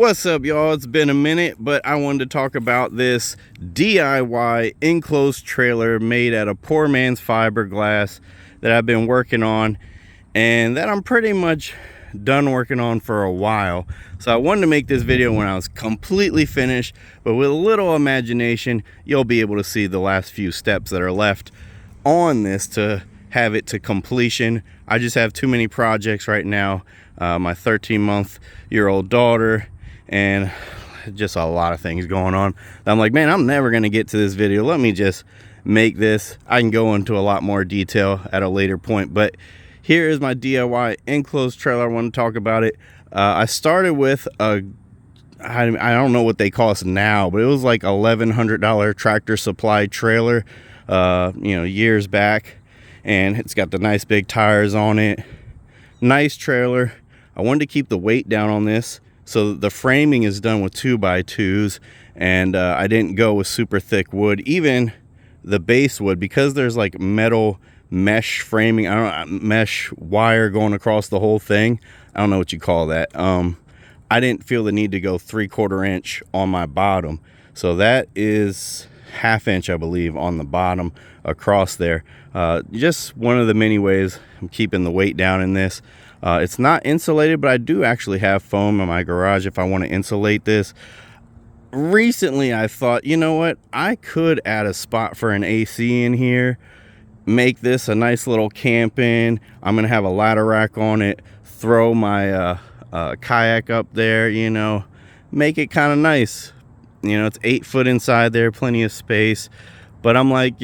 What's up, y'all? It's been a minute, but I wanted to talk about this DIY enclosed trailer made out of poor man's fiberglass that I've been working on and that I'm pretty much done working on for a while. So I wanted to make this video when I was completely finished, but with a little imagination, you'll be able to see the last few steps that are left on this to have it to completion. I just have too many projects right now. My 13-month-old daughter, and just a lot of things going on. I'm like, man, I'm never gonna get to this video. Let me just make this. I can go into a lot more detail at a later point, but here is my DIY enclosed trailer. I want to talk about it. I started with I don't know what they cost now, but it was like $1,100 Tractor Supply trailer, years back, and it's got the nice big tires on it. Nice trailer. I wanted to keep the weight down on this, so the framing is done with 2x2s, and I didn't go with super thick wood. Even the base wood, because there's like metal mesh framing, mesh wire going across the whole thing. I don't know what you call that. I didn't feel the need to go 3/4 inch on my bottom, so that is 1/2 inch, I believe, on the bottom across there. Just one of the many ways I'm keeping the weight down in this. It's not insulated, but I do actually have foam in my garage if I want to insulate this. Recently I thought, you know what, I could add a spot for an AC in here, make this a nice little camping. I'm gonna have a ladder rack on it, throw my kayak up there, make it kind of nice. It's 8 foot inside there, plenty of space, but I'm like,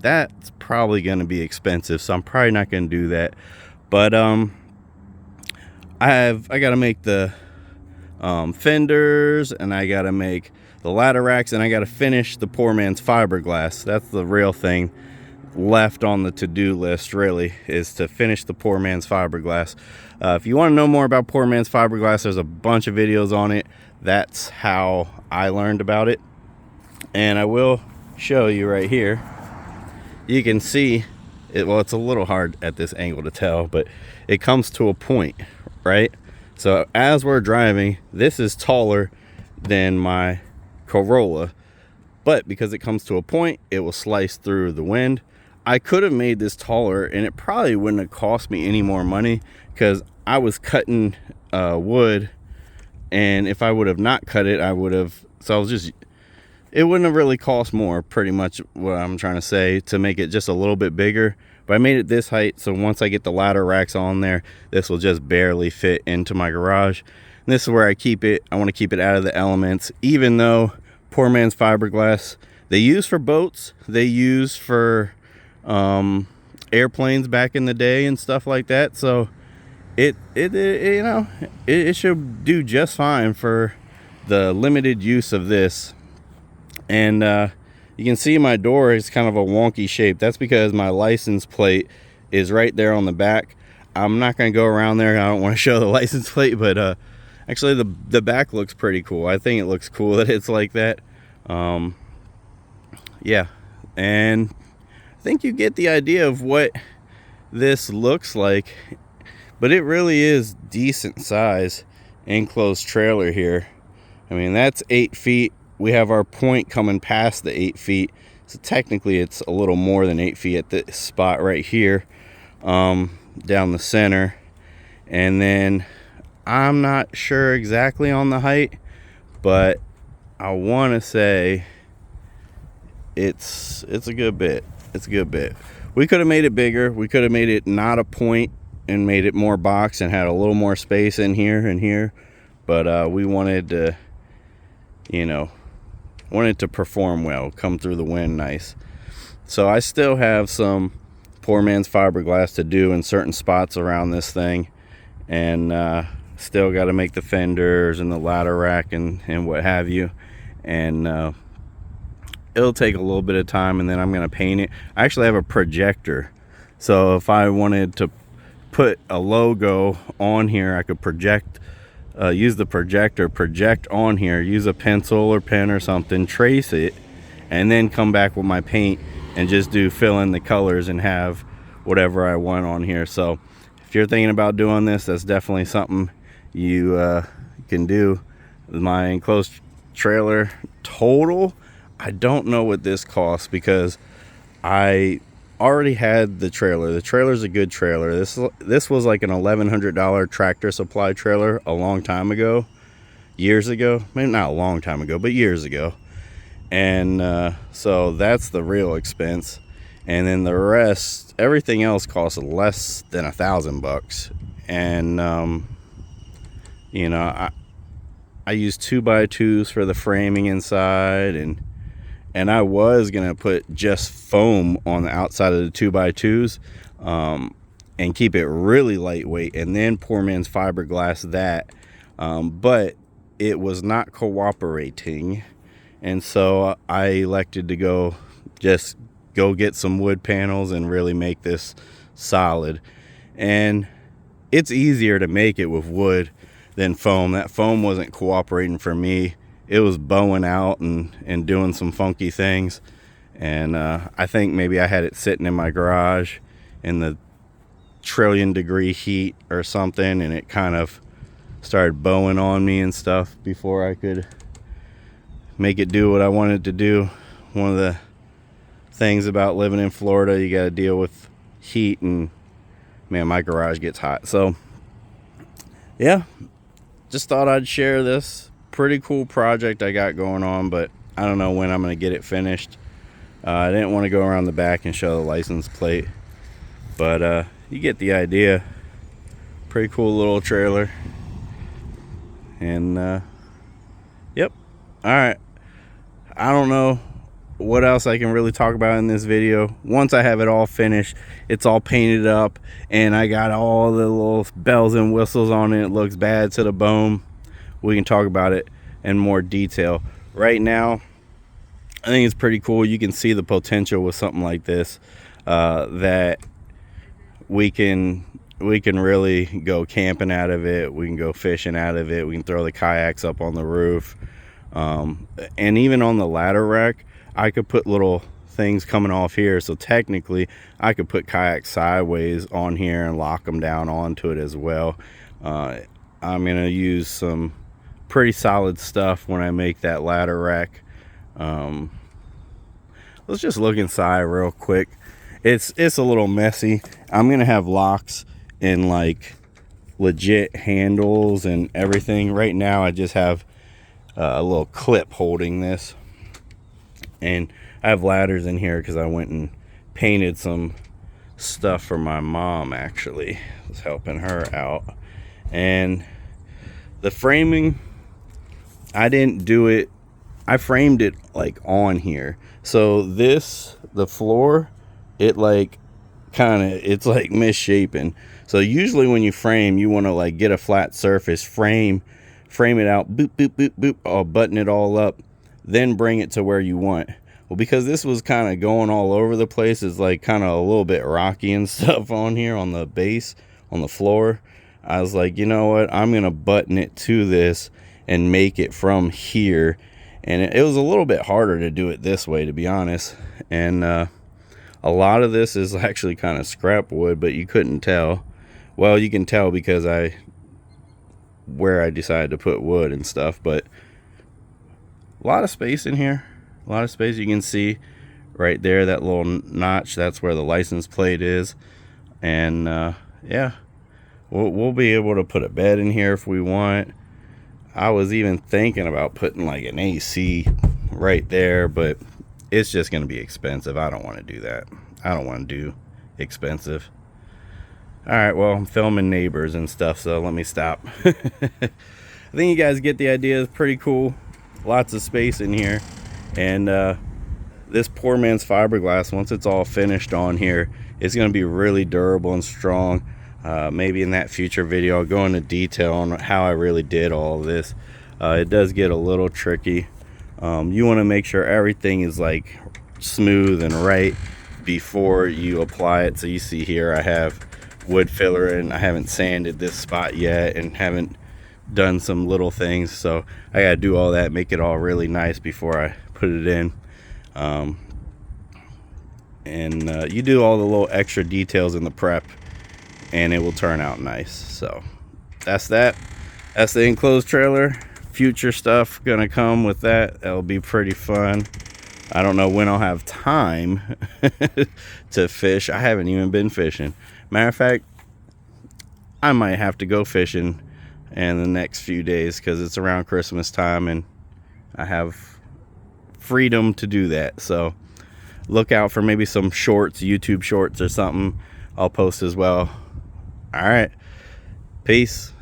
that's probably going to be expensive, so I'm probably not going to do that. But I got to make the fenders, and I got to make the ladder racks, and I got to finish the poor man's fiberglass. That's the real thing left on the to-do list, really, is to finish the poor man's fiberglass. If you want to know more about poor man's fiberglass, there's a bunch of videos on it. That's how I learned about it, and I will show you right here. You can see it. Well, it's a little hard at this angle to tell, but it comes to a point, right? So as we're driving, this is taller than my Corolla, but because it comes to a point, it will slice through the wind. I could have made this taller, and it probably wouldn't have cost me any more money, because I was cutting wood, and if I would have not cut it, I would have, so I was just, it wouldn't have really cost more, pretty much what I'm trying to say, to make it just a little bit bigger. But I made it this height, so once I get the ladder racks on there, this will just barely fit into my garage. And this is where I keep it. I want to keep it out of the elements, even though poor man's fiberglass, they use for boats, they use for airplanes back in the day and stuff like that. So it should do just fine for the limited use of this. And you can see my door is kind of a wonky shape. That's because my license plate is right there on the back. I'm not going to go around there. I don't want to show the license plate, but actually the back looks pretty cool. I think it looks cool that it's like that. Yeah, and I think you get the idea of what this looks like. But it really is decent size enclosed trailer here. I mean, that's 8 feet. We have our point coming past the 8 feet. So technically it's a little more than 8 feet at this spot right here, down the center. And then I'm not sure exactly on the height, but I want to say it's a good bit. It's a good bit. We could have made it bigger. We could have made it not a point and made it more box and had a little more space in here and here, but we wanted to, wanted to perform well, come through the wind nice. So I still have some poor man's fiberglass to do in certain spots around this thing, and still got to make the fenders and the ladder rack and what have you, and it'll take a little bit of time, and then I'm going to paint it. I actually have a projector, so if I wanted to put a logo on here, I could use the projector, project on here, use a pencil or pen or something, trace it, and then come back with my paint and just fill in the colors and have whatever I want on here. So if you're thinking about doing this, that's definitely something you can do. my enclosed trailer total. I don't know what this costs because I already had the trailer. The trailer's a good trailer. This was like an $1,100 Tractor Supply trailer a long time ago, years ago. Maybe not a long time ago, but years ago. And so that's the real expense. And then the rest, everything else costs less than $1,000 bucks. And you know, I use 2x2s for the framing inside, and I was gonna put just foam on the outside of the 2x2s, and keep it really lightweight, and then poor man's fiberglass that, but it was not cooperating, and so I elected to go get some wood panels and really make this solid. And it's easier to make it with wood than foam. That foam wasn't cooperating for me. It was bowing out and doing some funky things. And I think maybe I had it sitting in my garage in the trillion-degree heat or something, and it kind of started bowing on me and stuff before I could make it do what I wanted to do. One of the things about living in Florida, you got to deal with heat, and man, my garage gets hot. So yeah, just thought I'd share this pretty cool project I got going on, but I don't know when I'm going to get it finished. I didn't want to go around the back and show the license plate, but you get the idea. Pretty cool little trailer. And yep. All right, I don't know what else I can really talk about in this video. Once I have it all finished, it's all painted up, and I got all the little bells and whistles on it, it looks bad to the bone, we can talk about it in more detail. Right now, I think it's pretty cool. You can see the potential with something like this, that we can really go camping out of it, we can go fishing out of it, we can throw the kayaks up on the roof, and even on the ladder rack I could put little things coming off here, so technically I could put kayaks sideways on here and lock them down onto it as well. I'm gonna use some pretty solid stuff when I make that ladder rack. Let's just look inside real quick. It's a little messy. I'm gonna have locks and like legit handles and everything. Right now I just have a little clip holding this, and I have ladders in here because I went and painted some stuff for my mom. Actually, I was helping her out. And the framing, I didn't do it, I framed it like on here. So the floor, it like it's like misshapen. So usually when you frame, you want to like get a flat surface, frame it out, boop boop boop boop, I'll button it all up, then bring it to where you want. Well, because this was kind of going all over the place, it's like kind of a little bit rocky and stuff on here on the base, on the floor, I was like, you know what, I'm gonna button it to this and make it from here. And it was a little bit harder to do it this way, to be honest. And a lot of this is actually kind of scrap wood, but you couldn't tell. Well, you can tell because where I decided to put wood and stuff. But a lot of space in here, a lot of space. You can see right there that little notch, that's where the license plate is. And yeah, we'll be able to put a bed in here if we want. I was even thinking about putting like an AC right there, but it's just going to be expensive. I don't want to do that. I don't want to do expensive. All right, well, I'm filming neighbors and stuff, so let me stop. I think you guys get the idea. It's pretty cool. Lots of space in here. And this poor man's fiberglass, once it's all finished on here, it's going to be really durable and strong. Maybe in that future video I'll go into detail on how I really did all of this. It does get a little tricky. You want to make sure everything is like smooth and right before you apply it. So you see here I have wood filler, and I haven't sanded this spot yet and haven't done some little things, so I gotta do all that, make it all really nice before I put it in. You do all the little extra details in the prep and it will turn out nice. So that's the enclosed trailer future stuff gonna come with that. That'll be pretty fun. I don't know when I'll have time to fish. I haven't even been fishing. Matter of fact, I might have to go fishing in the next few days because it's around Christmas time and I have freedom to do that. So look out for maybe some shorts, YouTube shorts or something I'll post as well. All right, peace.